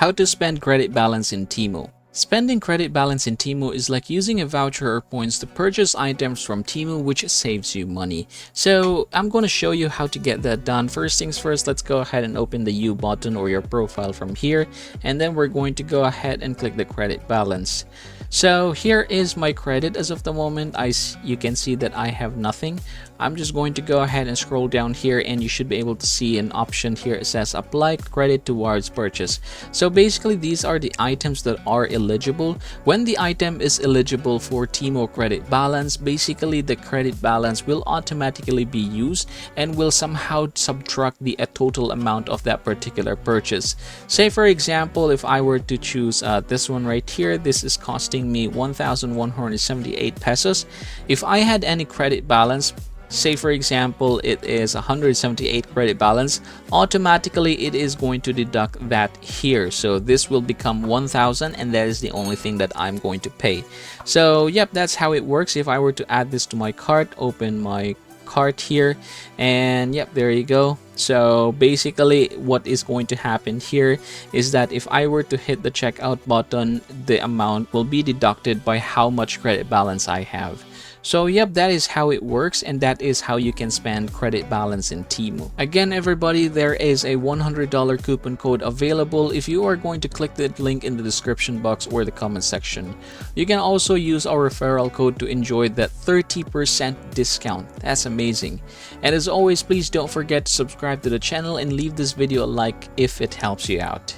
How to spend credit balance in Temu. Spending credit balance in Temu is like using a voucher or points to purchase items from Temu, which saves you money. So I'm going to show you how to get that done. First things first, let's go ahead and open the U button or your profile from here, and then we're going to go ahead and click the credit balance. So here is my credit as of the moment. You can see that I have nothing. I'm just going to go ahead and scroll down here, and you should be able to see an option here. It says apply credit towards purchase. So basically these are the items that are eligible. When the item is eligible for Temu credit balance, basically the credit balance will automatically be used and will somehow subtract the total amount of that particular purchase. Say for example, if I were to choose this one right here, this is costing me 1,178 pesos. If I had any credit balance, say for example it is 178 credit balance, automatically it is going to deduct that here. So this will become 1,000, and that is the only thing that I'm going to pay. So yep, that's how it works. If I were to add this to my cart, open my cart here, and yep, there you go. So basically what is going to happen here is that if I were to hit the checkout button, the amount will be deducted by how much credit balance I have. So yep, that is how it works, and that is how you can spend credit balance in Temu. Again everybody, there is a $100 coupon code available if you are going to click the link in the description box or the comment section. You can also use our referral code to enjoy that 30% discount. That's amazing. And as always, please don't forget to subscribe to the channel and leave this video a like if it helps you out.